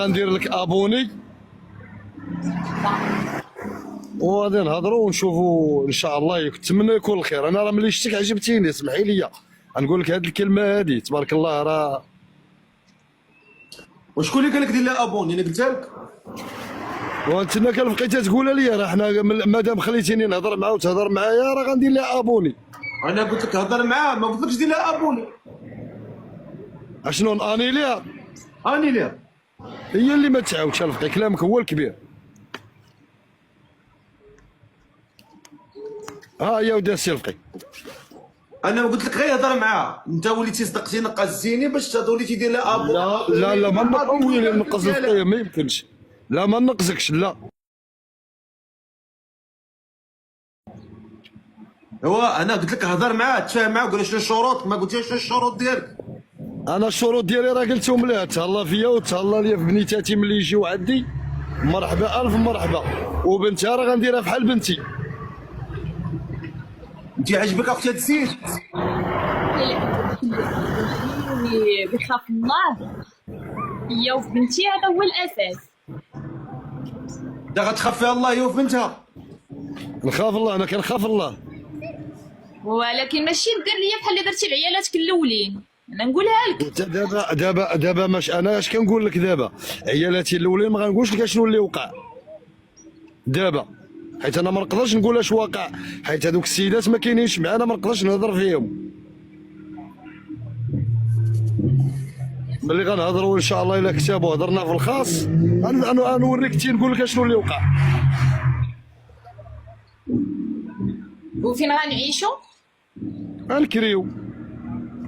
غندير لك ابوني وغادي نهضروا ونشوفوا ان شاء الله. نتمنى يكون الخير. انا راه ملي شفتك عجبتيني، اسمحي لي غنقول لك هذه الكلمه هذه، تبارك الله. راه وشكون اللي قال لك دير لها ابوني؟ انا قلتها لك. وانت كان بقيتي تقولها لي، راه حنا مادام خليتيني نهضر معاه وتهضر معايا راه غندير لها ابوني. انا قلت لك هضر معاه، ما قلتلكش دير لها ابوني. اشنو ناني ليها؟ اني ليها هي اللي ما تعاودش الفقي، كلامك هو الكبير. ها هي ودي السي الفقي. انا قلت لك غير هضر معاه، انت وليتي صدقتي نقزتيني باش وليتي دير لها ابوني. لا ما نقوي نقص الفقي، ما يمكنش. لا ما نقصكش، لا. هو انا قلت لك هضر معاه تفاهم معاه، قول له شنو الشروط، ما قلتيش شنو الشروط ديالك. انا الشروط ديالي راه قلتهم ليه، تهلا فيا وتهلا ليا في بنيتاتي ملي يجيو عندي. مرحبا الف مرحبا، وبنتها راه غنديرها بحال بنتي. انت عجبك اختي هاد السيد؟ اللي بيخاف الله هي وفي بنتي، هذا هو الاساس. دا غتخاف فيها الله هي وفي بنتها؟ نخاف الله، انا كنخاف الله. ولكن ماشي دير ليا بحال اللي درتي لعيالاتك الاولين، انا نقولها لك. انت دابا ماش انا اش كنقول لك دابا؟ عيالاتي الاولين ما غنقولش لك شنو اللي وقع دابا، حيت انا ما نقدرش نقول اش واقع، حيت هذوك السيدات ما كاينينش معانا، ما نقدرش نهضر فيهم. ملي غنهضروا ان شاء الله الا كتابوا هضرنا في الخاص، غنوريك نقول لك شنو اللي وقع. وفين غنعيشوا؟ غنكريو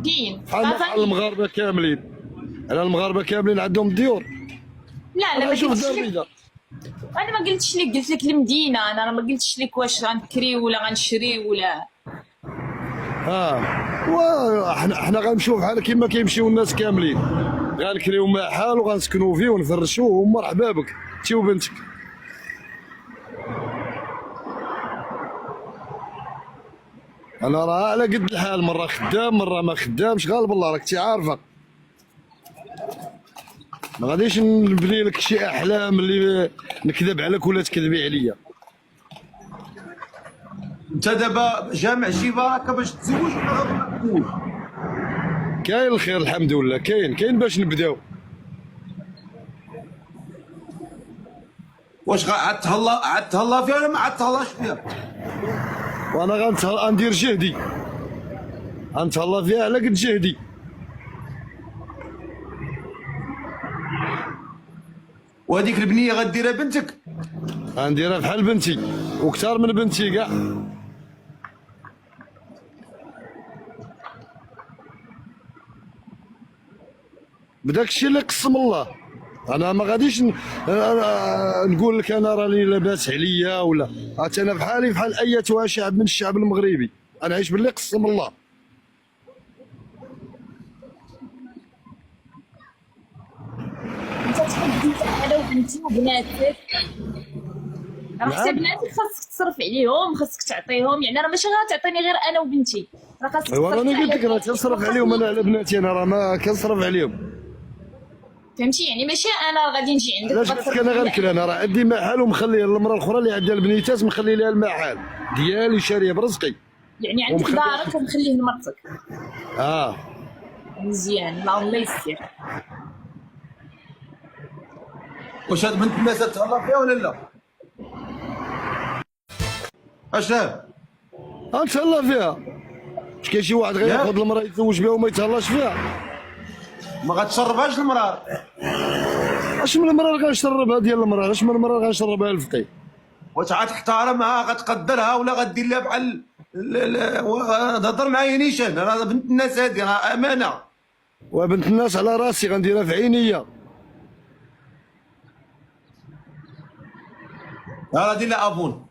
فين؟ بحال المغاربه كاملين. انا المغاربه كاملين عندهم ديور. لا انا ما غنشوف قلتش دار لك، بيضاء. انا ما قلتش لك، قلت لك المدينه. انا ما قلتش لك واش غنكري ولا غنشري ولا. حنا غنمشيو بحال كيما كيمشيو الناس كاملين، غنكريو مع حال وغنسكنوا فيه ونفرشوه ومرحبا بك انت وبنتك. انا راه على قد الحال، مره خدام مره ما خدامش، غالب الله راك انت عارفه. ما غاديش نبني لك شي احلام اللي نكذب عليك ولا تكذبي عليا. انت دابا جامع شي بركه باش تزوج ولا ما تزوج؟ كاين الخير الحمد لله، كاين باش نبداو. واش عاد تهلا فيها ولا ما عاد تهلاش فيها؟ وانا غندير جهدي، غنتهلا فيها على قد جهدي. وهذيك البنيه غديرها بنتك؟ غنديرها بحال بنتي وكثر من بنتي كاع. بداك الشيء اللي قسم الله. انا ما غاديش نقول لك انا راني لاباس عليا ولا انا بحالي بحال ايتها شعب من الشعب المغربي، انا عايش باللي قسم الله. انت تحب انا وبنتي وبناتك، راه حتى بناتك خاصك تصرف عليهم، خاصك تعطيهم. يعني راه ماشي غتعطيني غير انا وبنتي، راه خاصك تصرف. ايوا راني قلت لك راه كنصرف عليهم انا على بناتي، انا راه ما كنصرف عليهم. فهمتي؟ يعني ماشي انا غادي نجي عندك علاش قلت لك انا غنكل؟ انا راه عندي محل ومخلي المراه الاخرى اللي عندها البنيتات مخلي لها المحل ديالي شاريه برزقي. يعني عندك دارك ومخليه لمرتك. مزيان، الله يسر. واش هاد بنت الناس تهلا فيها ولا لا؟ اش هاد؟ غنتهلا فيها. واش كاين شي واحد غياخذ المراه يتزوج بها وما يتهلاش فيها؟ ما غتشربهاش المراه؟ اش من المراه اللي غنشربها ديال المراه؟ اش من المراه اللي غنشربها الفقيه؟ واش غتحترمها غتقدرها ولا غدير لها بحال تهضر معايا نيشان؟ راه بنت الناس هادي راه امانه. وبنت الناس على راسي غنديرها في عينيا. راه دير لها ابون.